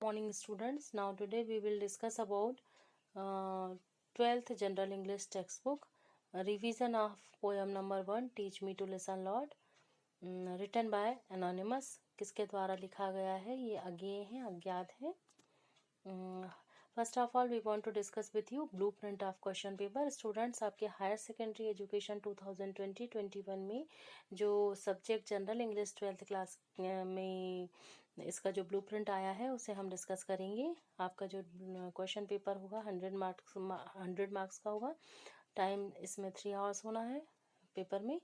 Morning students. Now today we will discuss about 12th General English textbook, a revision of poem number 1 Teach Me to Listen Lord, written by Anonymous. किसके द्वारा लिखा गया है? ये अज्ञेय है, अज्ञात है. First of all we want to discuss with you blueprint of question paper. Students, आपके हायर सेकेंडरी एजुकेशन 2020-21 में जो subject general English 12th class में इसका जो ब्लूप्रिंट आया है उसे हम डिस्कस करेंगे. आपका जो क्वेश्चन पेपर होगा 100 मार्क्स का होगा. टाइम इसमें 3 आवर्स होना है पेपर में.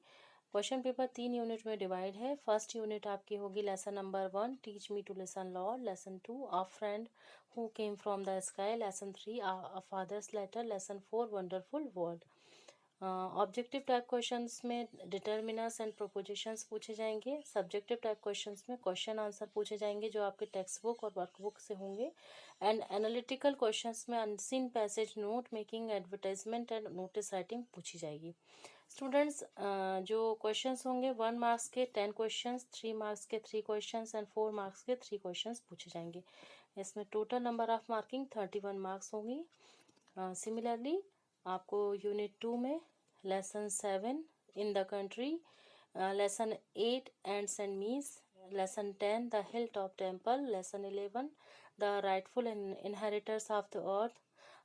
क्वेश्चन पेपर 3 यूनिट में डिवाइड है. फर्स्ट यूनिट आपकी होगी lesson number 1 teach me to listen Lord. Lesson 2 a friend who came from the sky. Lesson 3 a father's letter. Lesson 4 wonderful world. Objective type questions में determiners and prepositions पूछे जाएंगे. Subjective type questions में question answer पूछे जाएंगे जो आपके text book और workbook से होंगे. एंड एनालिटिकल क्वेश्चंस में unseen passage, note making, advertisement and notice writing पूछी जाएगी. स्टूडेंट्स, जो क्वेश्चंस होंगे 1 मार्क्स के 10 क्वेश्चंस, 3 मार्क्स के 3 क्वेश्चंस एंड 4 मार्क्स के 3 क्वेश्चंस पूछे जाएंगे. इसमें total number of marking 31 marks होंगी. सिमिलरली आपको यूनिट 2 में lesson 7 in the country, lesson 8 ends and means, lesson 10 the hill top temple, lesson 11 the rightful inheritors of the earth.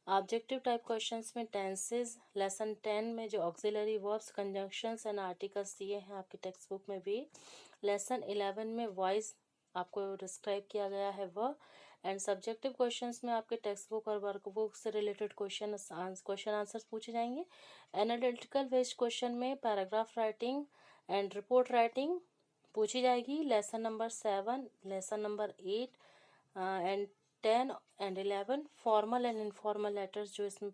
Objective type questions में tenses, lesson 10 में जो auxiliary verbs, conjunctions and articles दिए हैं आपकी text book में वे. Lesson 11 में voice आपको describe किया गया है वह. एंड सब्जेक्टिव क्वेश्चंस में आपके टेक्स्ट बुक और वर्कबुक से रिलेटेड क्वेश्चन आंसर्स पूछे जाएंगे. एनालिटिकल बेस्ड क्वेश्चन में paragraph writing and report writing पूछी जाएगी. Lesson number 7, lesson number 8 and 10 and 11 formal and informal letters जो इसमें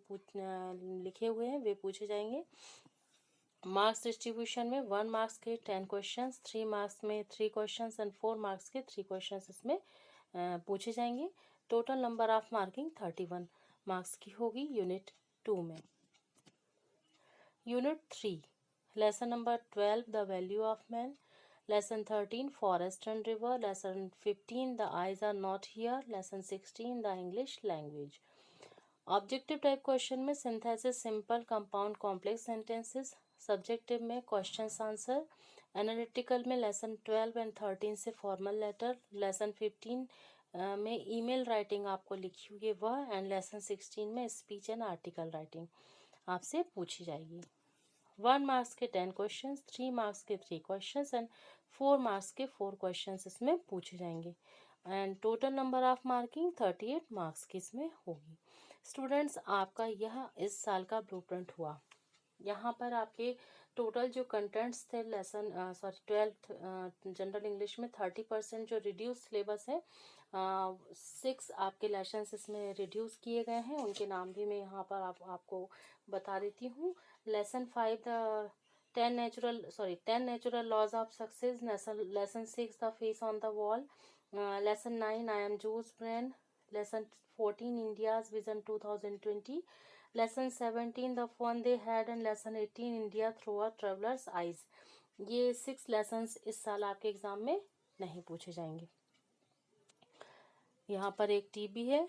लिखे हुए हैं वे पूछे जाएंगे. मार्क्स डिस्ट्रीब्यूशन में 1 मार्क्स के 10 क्वेश्चंस, 3 मार्क्स में 3 क्वेश्चंस एंड 4 मार्क्स के 3 क्वेश्चंस इसमें पूछे जाएंगे. Total number of marking 31 marks की होगी यूनिट 2 में. Unit 3 lesson number 12 the value of man. Lesson 13 forest and river. Lesson 15 the eyes are not here. Lesson 16 the English language. Objective type question में synthesis, simple, compound, complex sentences. Subjective में questions answer. Analytical में lesson 12 and 13 से formal letter. Lesson 15 में email writing आपको लिखी हुई है वह. एंड लेसन 16 में स्पीच एंड आर्टिकल राइटिंग आपसे पूछी जाएगी. 1 मार्क्स के 10 क्वेश्चंस, 3 मार्क्स के 3 क्वेश्चंस एंड 4 मार्क्स के 4 क्वेश्चंस इसमें पूछे जाएंगे. And total number of marking 38 marks की इसमें होगी. स्टूडेंट्स, आपका यह इस साल का ब्लूप्रिंट हुआ. यहाँ पर आपके टोटल जो कंटेंट्स थे लेसन 12th जनरल इंग्लिश में 30% जो रिड्यूस सिलेबस है, 6 आपके लेसन्स इसमें रिड्यूस किए गए हैं. उनके नाम भी मैं यहाँ पर आपको बता देती हूँ. Lesson 5 the 10 natural laws of success. Lesson 6 the face on the wall. Lesson 9 I am Joe's brain. Lesson 14 India's vision 2020. Lesson 17 the fun they had. And lesson 18 India through a traveller's eyes. ये 6 lessons इस साल आपके exam में नहीं पूछे जाएंगे. यहाँ पर एक टीबी है.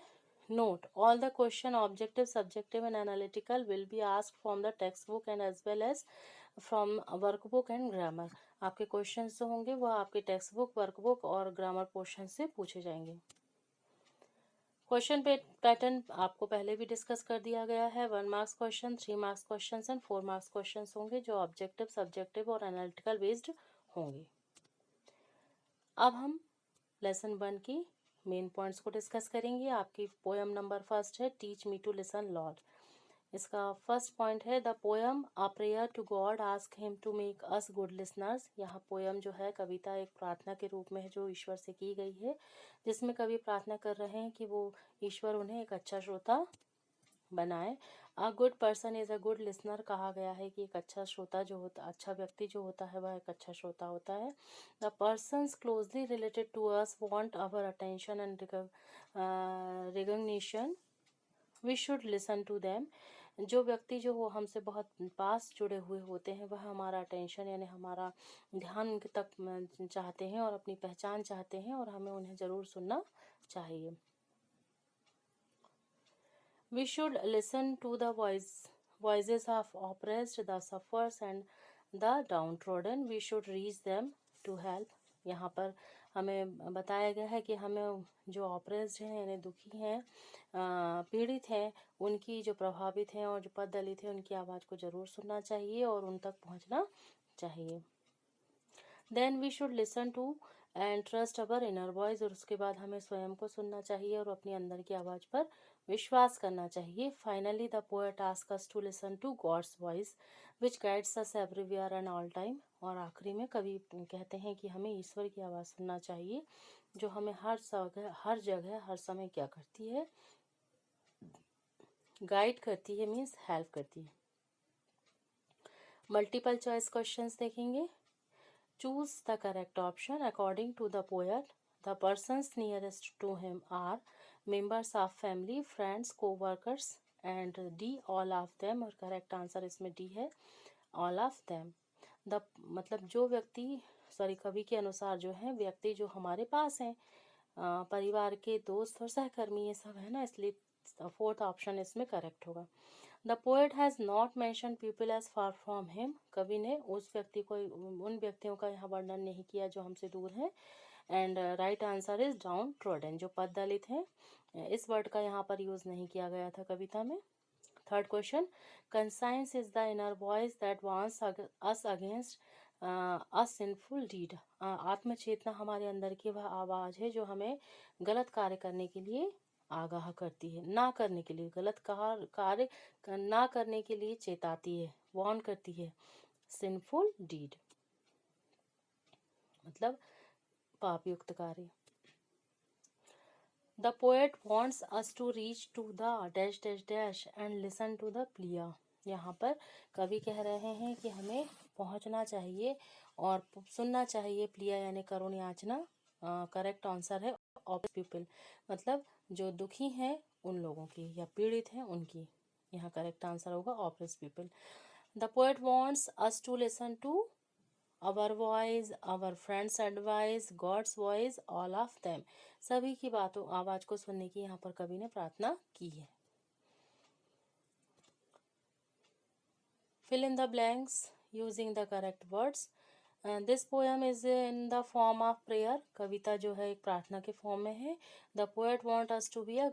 Note all the question objective, subjective and analytical will be asked from the text book and as well as from workbook and grammar. आपके क्वेश्चन जो होंगे वह आपके टेक्स्ट बुक, वर्कबुक और ग्रामर पोर्शन से पूछे जाएंगे. क्वेश्चन पैटर्न आपको पहले भी डिस्कस कर दिया गया है. 1 marks question, 3 marks question and 4 marks question होंगे जो ऑब्जेक्टिव, सब्जेक्टिव और एनालिटिकल बेस्ड होंगे. अब हम लेसन 1 की मेन पॉइंट्स को डिस्कस करेंगे. आपकी पोएम नंबर फर्स्ट है teach me to listen Lord. इसका फर्स्ट पॉइंट है the poem a prayer to God ask him to make us good listeners. यहाँ पोएम जो है कविता एक प्रार्थना के रूप में है जो ईश्वर से की गई है, जिसमें कवि प्रार्थना कर रहे हैं कि वो ईश्वर उन्हें एक अच्छा श्रोता बनाए. अ good person is a good listener कहा गया है कि एक अच्छा श्रोता जो होता, अच्छा व्यक्ति जो होता है वह एक अच्छा श्रोता होता है. The persons closely related to us want our attention and recognition. We should listen to them. जो व्यक्ति जो वो हमसे बहुत पास जुड़े हुए होते हैं वह हमारा अटेंशन यानी हमारा ध्यान उनके तक चाहते हैं और अपनी पहचान चाहते हैं और हमें उन्हें ज़रूर सुनना चाहिए. We should listen to the voices of oppressed, the sufferers and the downtrodden. We should reach them to help. यहाँ पर हमें बताया गया है कि हमें जो ऑपरेस्ड हैं यानी दुखी हैं, पीड़ित हैं, उनकी जो प्रभावित हैं और जो पद दलित हैं उनकी आवाज़ को ज़रूर सुनना चाहिए और उन तक पहुंचना चाहिए. Then we should listen to and trust our inner voice. और उसके बाद हमें स्वयं को सुनना चाहिए और अपने अंदर की आवाज़ पर विश्वास करना चाहिए. Finally the poet ask us to listen to God's voice which guides us everywhere and all time. और आखिरी में कवि कहते हैं कि हमें ईश्वर की आवाज़ सुनना चाहिए जो हमें हर जगह हर समय क्या करती है, गाइड करती है, मीन्स हेल्प करती है. मल्टीपल चॉइस क्वेश्चंस देखेंगे. Choose the correct option. According to the poet, the persons nearest to him are members of family, friends, co-workers, and D, all of them. और correct answer इसमें D है, all of them. The मतलब जो व्यक्ति कवि के अनुसार जो है व्यक्ति जो हमारे पास हैं, परिवार के दोस्त और सहकर्मी, ये सब है ना, इसलिए फोर्थ ऑप्शन इसमें करेक्ट होगा. The poet has not mention people as far from him. कवि ने उस व्यक्ति को, उन व्यक्तियों का यहाँ वर्णन नहीं किया जो हमसे दूर हैं. And right answer is down trodden, जो पद दलित हैं. इस वर्ड का यहाँ पर यूज़ नहीं किया गया था कविता में. Third question, conscience is the inner voice that wants us against a sinful deed. आत्मचेतना हमारे अंदर की वह आवाज़ है जो हमें गलत कार्य करने के लिए आगाह करती है, ना करने के लिए, गलत कार्य ना करने के लिए चेताती है, वार्न करती है. सिंफुल डीड मतलब पापयुक्त कार्य. The poet wants us to reach to the dash dash dash and listen to the plea. यहाँ पर कवि कह रहे हैं कि हमें पहुँचना चाहिए और सुनना चाहिए प्लिया यानी करुण याचना. करेक्ट आंसर है ऑपोजिट पीपल, मतलब जो दुखी हैं उन लोगों की या पीड़ित हैं उनकी. यहाँ करेक्ट आंसर होगा opposite people. The poet wants us to listen to our voice, our friends advice, God's voice, all of them. सभी की बातों आवाज़ को सुनने की यहाँ पर कवि ने प्रार्थना की है. Fill in the blanks using the correct words. This poem is in the form of prayer. कविता जो है एक प्रार्थना के फॉर्म में है. The poet want us to be a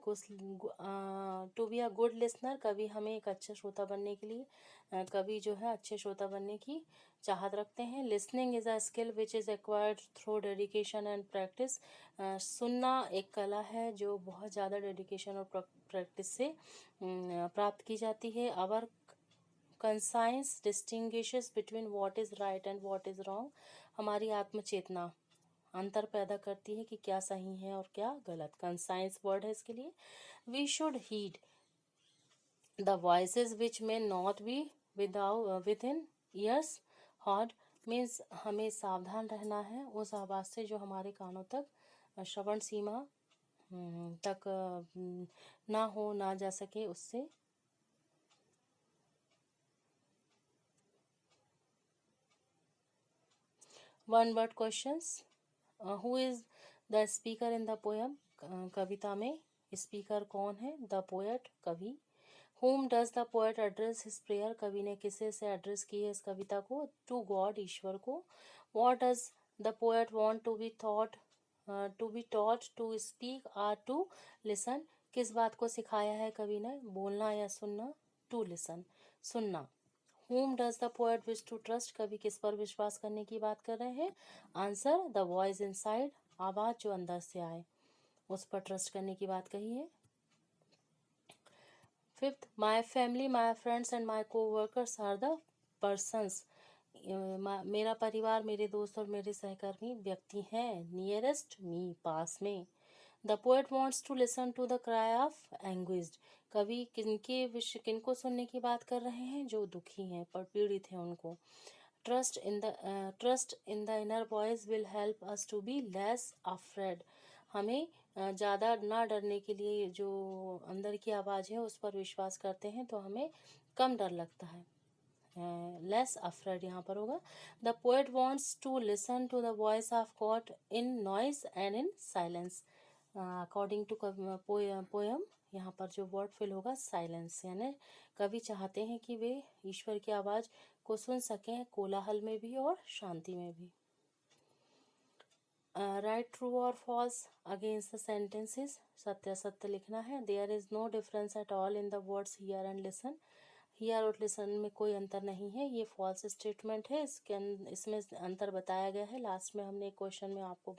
good listener. कवि हमें एक अच्छे श्रोता बनने के लिए कवि जो है अच्छे श्रोता बनने की चाहत रखते हैं. Listening is a skill which is acquired through dedication and practice. सुनना एक कला है जो बहुत ज़्यादा डेडिकेशन और प्रैक्टिस से प्राप्त की जाती है. Our conscience distinguishes between what is right and what is wrong. हमारी आत्मचेतना अंतर पैदा करती है कि क्या सही है और क्या गलत. कंसाइंस वर्ड है इसके लिए. We should heed the voices which may not be within ears heard. Means हमें सावधान रहना है उस आवाज़ से जो हमारे कानों तक श्रवण सीमा तक ना हो, ना जा सके उससे. One word questions. Who is the speaker in the poem. कविता में स्पीकर कौन है. द पोएट कवि. whom does the poet address his prayer. कवि ने किसे से एड्रेस की है इस कविता को. टू गॉड ईश्वर को. What does the poet want to be taught to speak or to listen. किस बात को सिखाया है कवि ने, बोलना या सुनना. टू लिसन सुनना. whom does the poet wish to trust. कवि किस पर विश्वास करने की बात कर रहे हैं. Answer the voice inside. आवाज़ जो अंदर से आए उस पर ट्रस्ट करने की बात कही है. Fifth, my family, my friends and my को वर्कर्स आर द पर्सन्स. मेरा परिवार, मेरे दोस्त और मेरे सहकर्मी व्यक्ति हैं. नियरेस्ट मी पास में. The poet wants to listen to the cry of anguished. कवि किनको सुनने की बात कर रहे हैं, जो दुखी हैं पर पीड़ित हैं उनको. Trust in the inner voice will help us to be less afraid. हमें ज़्यादा ना डरने के लिए जो अंदर की आवाज़ है उस पर विश्वास करते हैं तो हमें कम डर लगता है. लेस अफ्रेड यहाँ पर होगा. The poet wants to listen to the voice of God in noise and in silence. According to poem यहाँ पर जो वर्ड फिल होगा साइलेंस, यानी कवि चाहते हैं कि वे ईश्वर की आवाज़ को सुन सकें, कोलाहल में भी और शांति में भी। राइट ट्रू और फॉल्स अगेंस्ट द सेंटेंसेस, सत्य असत्य लिखना है। There is no difference at all in the words hear and listen, hear और लिसन में कोई अंतर नहीं है, ये फॉल्स स्टेटमेंट है। इसमें अंतर बताया गया है। लास्ट में हमने एक क्वेश्चन में आपको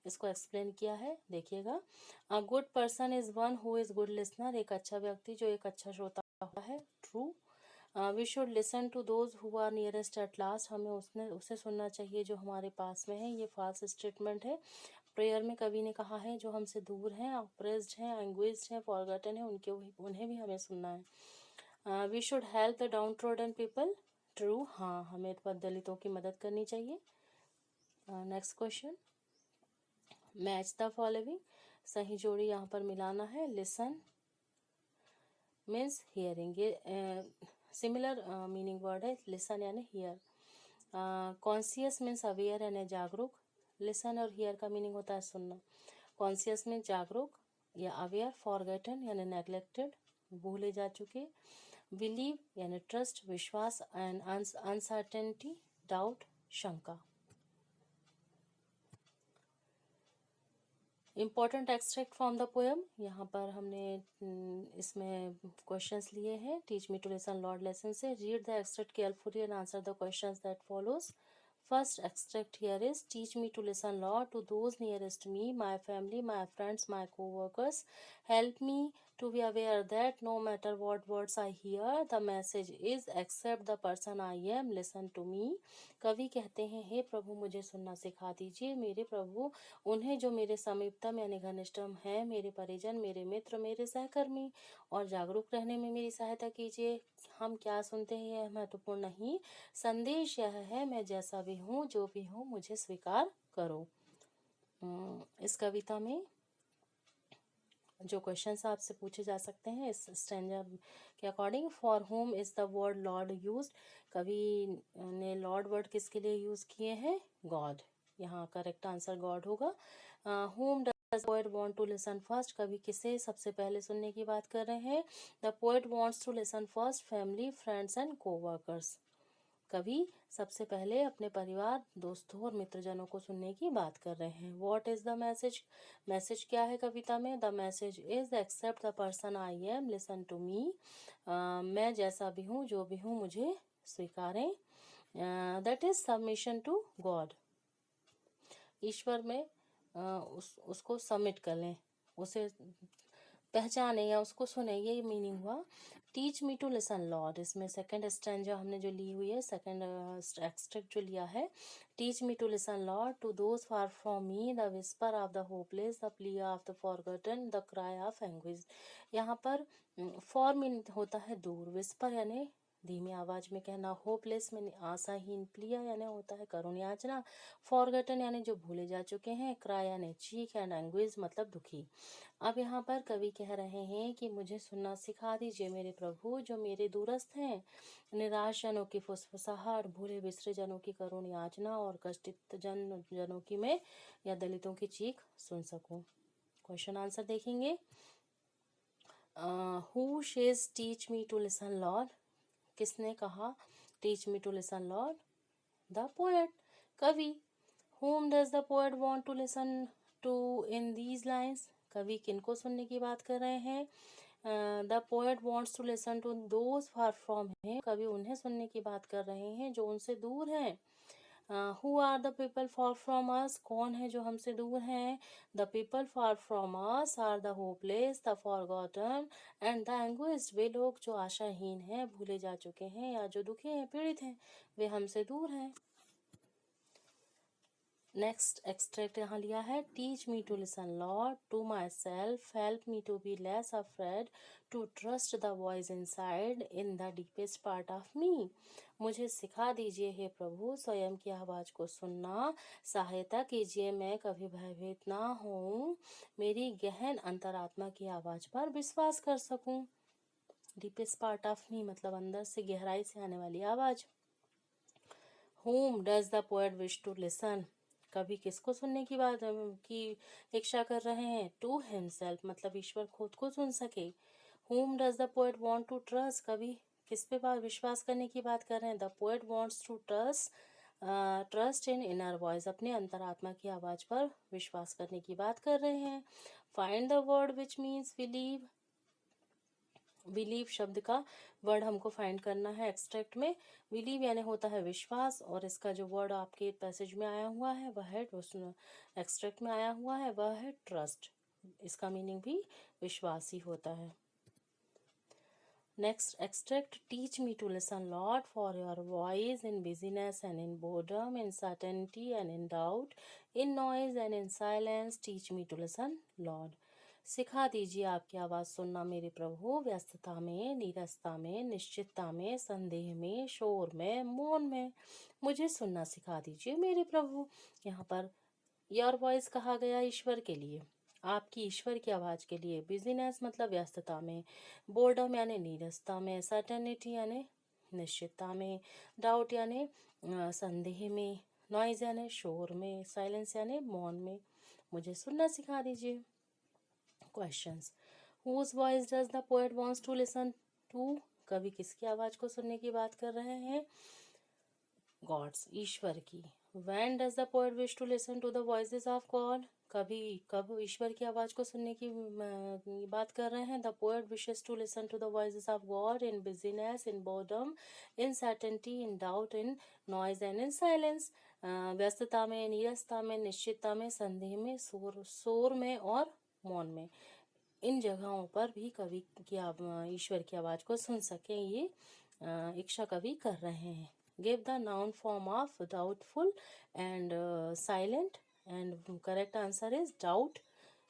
इसको एक्सप्लेन किया है, देखिएगा। A good person is one who is good listener, एक अच्छा व्यक्ति जो एक अच्छा श्रोता होता है, true. We should listen to those who are nearest at last, हमें उसे सुनना चाहिए जो हमारे पास में है, ये फॉल्स स्टेटमेंट है। प्रेयर में कवि ने कहा है जो हमसे दूर हैं, ऑप्रेस्ड हैं, एंग्विज्ड हैं, फॉरगॉटन है, उन्हें भी हमें सुनना है। We should help the downtrodden people, true, हाँ हमें दलितों की मदद करनी चाहिए। Next question, match the following, सही जोड़ी यहाँ पर मिलाना है। लिसन मीन्स हियरिंग, ये सिमिलर मीनिंग वर्ड है, लिसन यानी हियर। कॉन्शियस मीन्स अवेयर यानी जागरूक, लिसन और हियर का मीनिंग होता है सुनना। कॉन्शियस मीन्स जागरूक या अवेयर, फॉरगेटन यानी नेग्लेक्टेड, भूले जा चुके। बिलीव यानी ट्रस्ट, विश्वास, एंड अनसर्टेनिटी, डाउट, शंका। Important extract from the poem, यहाँ पर हमने इसमें क्वेश्चंस लिए हैं। Teach me to listen Lord lesson से, read the extract carefully and answer the questions that follows. First extract here is, teach me to listen, Lord, to those nearest me, my family, my friends, my co-workers. Help me to be aware that no matter what words I hear, the message is accept the person I am, listen to me. कवि कहते हैं, हे प्रभु मुझे सुनना सिखा दीजिए, मेरे प्रभु उन्हें जो मेरे समीपतम यानी घनिष्ठम है, मेरे परिजन, मेरे मित्र, मेरे सहकर्मी, और जागरूक रहने में मेरी सहायता कीजिए। हम क्या सुनते हैं यह महत्वपूर्ण नहीं, संदेश यह है, मैं जैसा भी हूँ, जो भी हूँ, मुझे स्वीकार करो। इस कविता में जो क्वेश्चंस आपसे पूछे जा सकते हैं इस स्टैंजा के according, for home is the word Lord used, कवि ने लॉर्ड वर्ड किसके लिए यूज़ किए हैं, गॉड, यहाँ करेक्ट आंसर गॉड होगा। Whom does poet want to listen first, कवि किसे सबसे पहले सुनने की बात कर रहे हैं, the poet wants to listen first family, friends and coworkers, कवि सबसे पहले अपने परिवार, दोस्तों और मित्रजनों को सुनने की बात कर रहे हैं। What is the message, message क्या है कविता में, the message is accept the person I am, listen to me, मैं जैसा भी हूँ, जो भी हूँ, मुझे स्वीकारें। That is submission to God, ईश्वर में उसको सबमिट कर लें, उसे पहचाने या उसको सुने, ये मीनिंग हुआ। Teach me to listen Lord, इसमें सेकंड स्टैंजा हमने जो ली हुई है, सेकंड एक्सट्रैक्ट जो लिया है, teach me to listen Lord, to those far from me, the whisper of the hopeless, the plea of the forgotten, the cry of anguish. यहाँ पर फॉर मीन होता है दूर, विस्पर यानी धीमी आवाज में कहना, होपलेस में आशाहीन, प्लिया यानी होता है करुण याचना, फॉरगटन यानी जो भूले जा चुके हैं, क्राई यानी चीख, एंड एंग्विज मतलब दुखी। अब यहाँ पर कवि कह रहे हैं कि मुझे सुनना सिखा दीजिए मेरे प्रभु, जो मेरे दूरस्थ हैं, निराश जनों की फुसफुसाहट, भूले बिसरे जनों की करुण याचना, और कष्टित जनों की मैं या दलितों की चीख सुन सकूं। क्वेश्चन आंसर देखेंगे। Who says teach me to listen lord, किसने कहा teach me to listen lord, the poet, कवि। whom does the poet want to listen to in these lines, कवि किनको सुनने की बात कर रहे हैं, the poet wants to listen to those far from है, कवि उन्हें सुनने की बात कर रहे हैं जो उनसे दूर हैं। Who are the people far from us, कौन है जो हमसे दूर हैं, the people far from us are the hopeless, the forgotten and the anguished, वे लोग जो आशाहीन हैं, भूले जा चुके हैं, या जो दुखी हैं, पीड़ित हैं, वे हमसे दूर हैं। नेक्स्ट एक्सट्रैक्ट यहाँ लिया है, teach me to listen Lord, to my self, help me to be less afraid, to trust the voice inside in the deepest part of me, मुझे सिखा दीजिए हे प्रभु स्वयं की आवाज़ को सुनना, सहायता कीजिए मैं कभी भयभीत ना हूँ, मेरी गहन अंतरात्मा की आवाज़ पर विश्वास कर सकूँ। डीपेस्ट पार्ट ऑफ मी मतलब अंदर से गहराई से आने वाली आवाज़। Whom does the poet wish to listen, कभी किसको सुनने की बात की इच्छा कर रहे हैं? टू हिमसेल्फ, मतलब ईश्वर खुद को सुन सके। whom does the poet want to trust, कभी किस पे बात विश्वास करने की बात कर रहे हैं? the poet wants to trust in inner voice, अपने अंतरात्मा की आवाज पर विश्वास करने की बात कर रहे हैं। find the word which means believe, believe शब्द का वर्ड हमको फाइंड करना है एक्सट्रैक्ट में। बिलीव यानी होता है विश्वास, और इसका जो वर्ड आपके पैसेज में आया हुआ है वह है, एक्सट्रैक्ट में आया हुआ है वह है ट्रस्ट। इसका मीनिंग भी विश्वास ही होता है। Next extract, teach me to listen Lord for your voice in busyness and in boredom, in certainty and in doubt, in noise and in silence, teach me to listen Lord. सिखा दीजिए आपकी आवाज़ सुनना मेरे प्रभु, व्यस्तता में, नीरसता में, निश्चितता में, संदेह में, शोर में, मौन में, मुझे सुनना सिखा दीजिए मेरे प्रभु। यहाँ पर योर वॉइस कहा गया ईश्वर के लिए, आपकी ईश्वर की आवाज़ के लिए। बिजीनेस मतलब व्यस्तता में, बोर्डम यानी नीरसता में, सर्टेनिटी यानी निश्चितता में, डाउट यानी संदेह में, नॉइज यानी शोर में, साइलेंस यानी मौन में, मुझे सुनना सिखा दीजिए। Questions, whose voice does the poet wants to listen to, कवि किसकी आवाज को सुनने की बात कर रहे हैं? गॉड्स, ईश्वर की। when does the poet wish to listen to the voices of God, कभी कब ईश्वर की आवाज को सुनने की बात कर रहे हैं? the poet wishes to listen to the voices of God in busyness, in boredom, in certainty, in doubt, in noise and in silence, व्यस्तता में, नीरसता में, निश्चितता में, संदेह में, शोर में और मौन में। इन जगहों पर भी कवि की ईश्वर की आवाज़ को सुन सकें, ये इच्छा कवि कर रहे हैं। Give the noun form of doubtful and silent, and correct answer is doubt.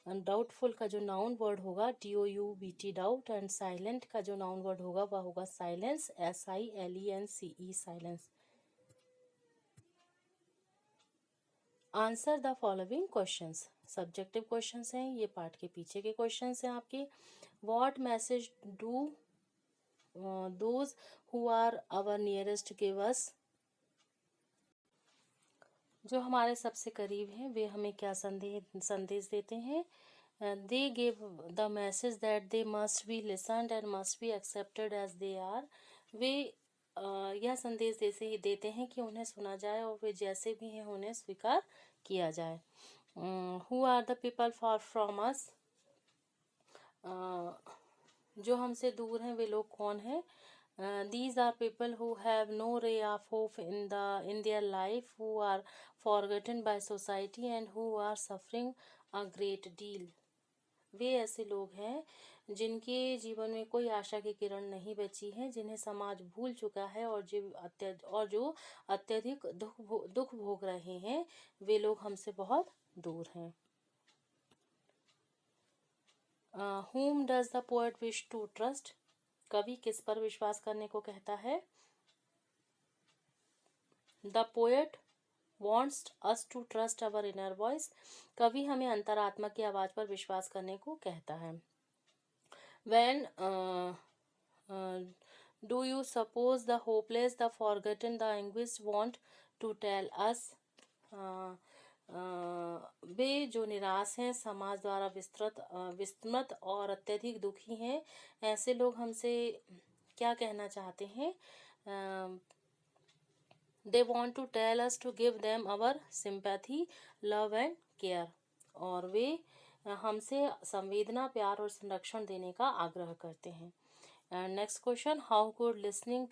Doubtful का जो नाउन वर्ड होगा DOUBT डाउट, एंड साइलेंट का जो नाउन वर्ड होगा वह होगा silence, SILENCE silence. Answer the following questions, subjective questions हैं ये, पार्ट के पीछे के क्वेश्चंस हैं आपके। What message do those who are our nearest give us, जो हमारे सबसे करीब हैं वे हमें क्या संदेश देते हैं? They give the message that they must be listened and must be accepted as they are, वे यह संदेश देते हैं कि उन्हें सुना जाए और वे जैसे भी हैं उन्हें स्वीकार किया जाए। Who are the people far from us, जो हमसे दूर हैं वे लोग कौन हैं? These are people who have no ray of hope in their life, who are forgotten by society and who are suffering a great deal. वे ऐसे लोग हैं जिनके जीवन में कोई आशा की किरण नहीं बची है, जिन्हें समाज भूल चुका है और जो अत्यधिक दुख भोग रहे हैं, वे लोग हमसे बहुत दूर हैं। Whom does the poet wish to trust, कवि किस पर विश्वास करने को कहता है? The poet wants us to trust our inner voice, कवि हमें अंतरात्मा की आवाज पर विश्वास करने को कहता है। When do you suppose the hopeless, the forgotten, the anguished want to tell us, वे जो निराश हैं, समाज द्वारा विस्मृत और अत्यधिक दुखी हैं, ऐसे लोग हमसे क्या कहना चाहते हैं? They want to tell us to give them our sympathy, love and care, और वे हमसे संवेदना, प्यार और संरक्षण देने का आग्रह करते हैं। Next question, how could listening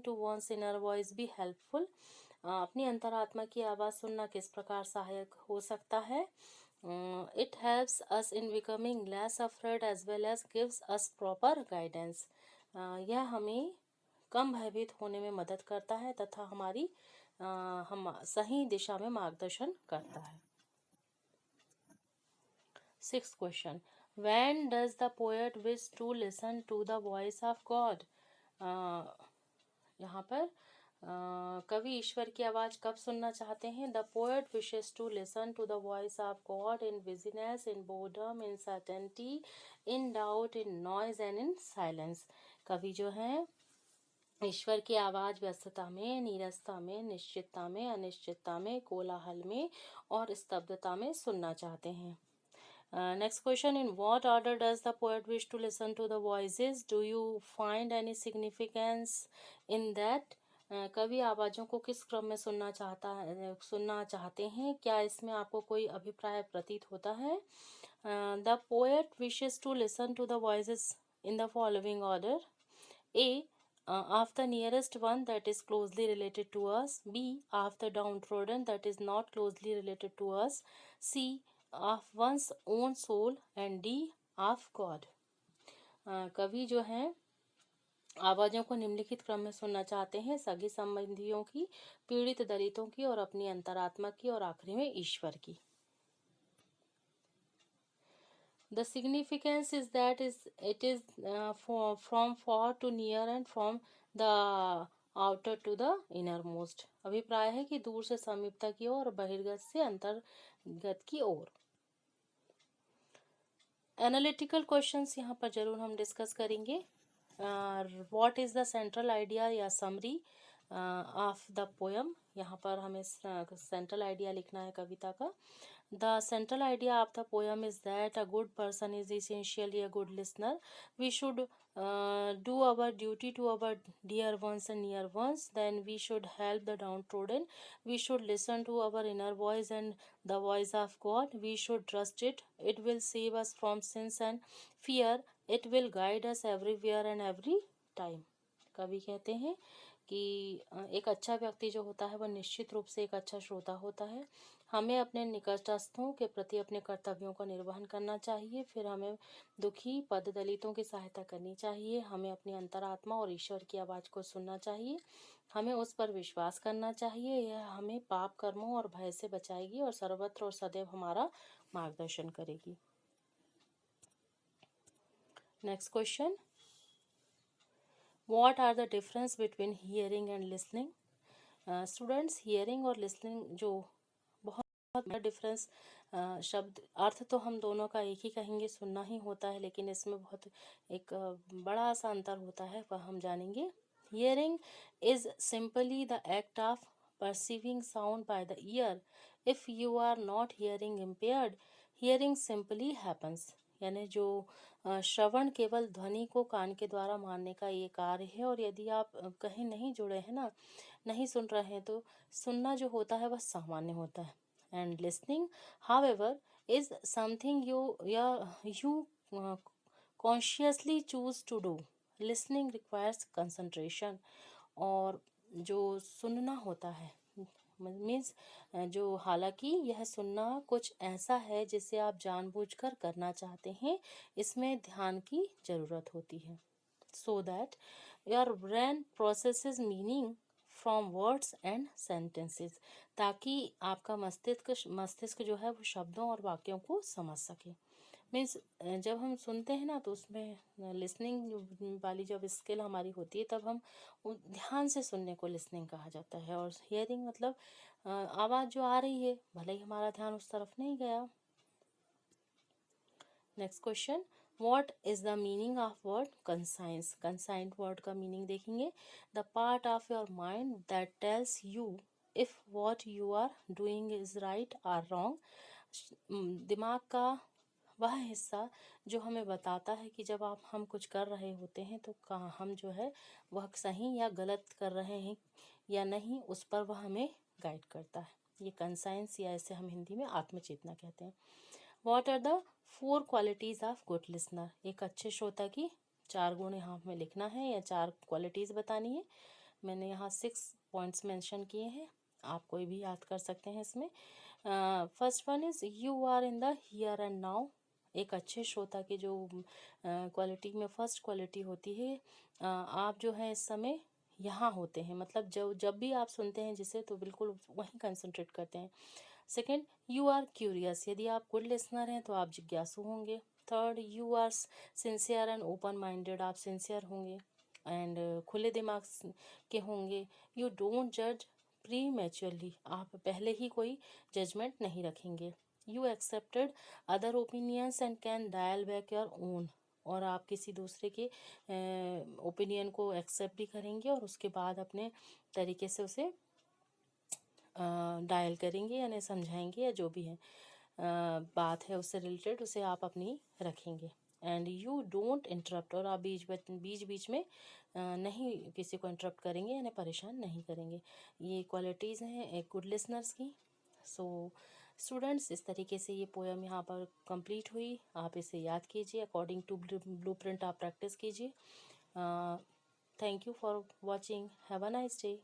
to one's inner voice be helpful, अपनी अंतरात्मा की आवाज़ सुनना किस प्रकार सहायक हो सकता है? It helps us in becoming less afraid as well as gives us proper guidance, यह हमें कम भयभीत होने में मदद करता है तथा हम सही दिशा में मार्गदर्शन करता है। 6th question, when does the poet wish to listen to the voice of God, यहाँ पर कवि ईश्वर की आवाज़ कब सुनना चाहते हैं? The poet wishes to listen to the voice of God in busyness, in boredom, in certainty, in doubt, in noise and in silence, कवि जो हैं ईश्वर की आवाज़ व्यस्तता में, नीरसता में, निश्चितता में, अनिश्चितता में, कोलाहल में और स्तब्धता में सुनना चाहते हैं। Next question, in what order does the poet wish to listen to the voices? Do you find any significance in that? कवि आवाज़ों को किस क्रम में सुनना चाहते हैं? क्या इसमें आपको कोई अभिप्राय प्रतीत होता है? The poet wishes to listen to the voices in the following order. A. Of the nearest one that is closely related to us. B. Of the downtrodden that is not closely related to us. C. Of one's own soul. And D. Of God. कवि जो हैं आवाज़ों को निम्नलिखित क्रम में सुनना चाहते हैं: सगे संबंधियों की, पीड़ित दलितों की और अपनी अंतरात्मा की और आखिरी में ईश्वर की। The significance is that it is from far to near and from the outer to the innermost. अभिप्राय है कि दूर से समीपता की ओर और बहिर्गत से अंतर्गत की ओर। एनालिटिकल क्वेश्चंस यहाँ पर जरूर हम डिस्कस करेंगे। What is the central idea या समरी ऑफ द पोएम, यहाँ पर हमें सेंट्रल आइडिया लिखना है कविता का। The central idea of the poem is that a good person is essentially a good listener. We should do our duty to our dear ones and near ones. Then we should help the downtrodden. We should listen to our inner voice and the voice of God. We should trust it. It will save us from sins and fear. It will guide us everywhere and every time. कवि कहते हैं कि एक अच्छा व्यक्ति जो होता है वह निश्चित रूप से एक अच्छा श्रोता होता है। हमें अपने निकटस्थों के प्रति अपने कर्तव्यों का निर्वहन करना चाहिए। फिर हमें दुखी पद दलितों की सहायता करनी चाहिए। हमें अपनी अंतरात्मा और ईश्वर की आवाज़ को सुनना चाहिए। हमें उस पर विश्वास करना चाहिए। यह हमें पाप कर्मों और भय से बचाएगी और सर्वत्र और सदैव हमारा मार्गदर्शन करेगी। Next question, what are the difference between hearing and listening? Students, hearing और लिसनिंग जो बहुत बड़ा डिफरेंस, शब्द अर्थ तो हम दोनों का एक ही कहेंगे, सुनना ही होता है, लेकिन इसमें बहुत एक बड़ा सा अंतर होता है, वह हम जानेंगे। Hearing is simply the act of perceiving sound by the ear. If you are not hearing impaired, hearing simply happens. यानी जो श्रवण केवल ध्वनि को कान के द्वारा मानने का ये कार्य है, और यदि आप कहीं नहीं जुड़े हैं ना, नहीं सुन रहे हैं, तो सुनना जो होता है वह सामान्य होता है। And listening, however, is something you consciously choose to do. Listening requires concentration. और जो सुनना होता है मीन्स जो, हालांकि यह सुनना कुछ ऐसा है जिसे आप जानबूझकर करना चाहते हैं, इसमें ध्यान की ज़रूरत होती है। So that your brain processes meaning from words and sentences, ताकि आपका मस्तिष्क जो है वो शब्दों और वाक्यों को समझ सके। मीन्स जब हम सुनते हैं ना, तो उसमें लिसनिंग वाली जब स्किल हमारी होती है, तब हम ध्यान से सुनने को लिसनिंग कहा जाता है। और हियरिंग मतलब आवाज़ जो आ रही है, भले ही हमारा ध्यान उस तरफ नहीं गया। Next question, What is the meaning of word conscience? Conscience word का meaning देखेंगे। The part of your mind that tells you if what you are doing is right or wrong. दिमाग का वह हिस्सा जो हमें बताता है कि जब हम कुछ कर रहे होते हैं तो कहाँ हम जो है वह सही या गलत कर रहे हैं या नहीं, उस पर वह हमें गाइड करता है। ये कंसाइंस, या इसे हम हिंदी में आत्मचेतना कहते हैं। What are the 4 qualities of good listener? एक अच्छे श्रोता की 4 गुण यहाँ हमें लिखना है या 4 क्वालिटीज़ बतानी है। मैंने यहाँ 6 पॉइंट्स मेंशन किए हैं, आप कोई भी याद कर सकते हैं इसमें। First one is you are in the here and now. एक अच्छे श्रोता की जो क्वालिटी में फर्स्ट क्वालिटी होती है, आप जो है इस समय यहाँ होते हैं। मतलब जब भी आप सुनते हैं जिसे, तो बिल्कुल वहीं कंसंट्रेट करते हैं। Second, you are curious. यदि आप गुड लिसनर हैं तो आप जिज्ञासु होंगे। Third, you are sincere and open minded. आप सिंसियर होंगे एंड खुले दिमाग के होंगे। यू डोंट जज प्री मैच्योरली। आप पहले ही कोई जजमेंट नहीं रखेंगे। You accepted other opinions and can dial back your own. और आप किसी दूसरे के ओपिनियन को एक्सेप्ट भी करेंगे और उसके बाद अपने तरीके से उसे डायल करेंगे यानी समझाएंगे या जो भी है बात है उससे रिलेटेड, उसे आप अपनी रखेंगे। एंड यू डोंट इंटरप्ट, और आप बीच बीच में नहीं किसी को इंटरप्ट करेंगे यानी परेशान नहीं करेंगे। ये क्वालिटीज़ हैं एक गुड लिसनर्स की। सो स्टूडेंट्स, इस तरीके से ये पोएम यहाँ पर कंप्लीट हुई। आप इसे याद कीजिए, अकॉर्डिंग टू ब्लूप्रिंट आप प्रैक्टिस कीजिए। Thank you for watching, have a nice day.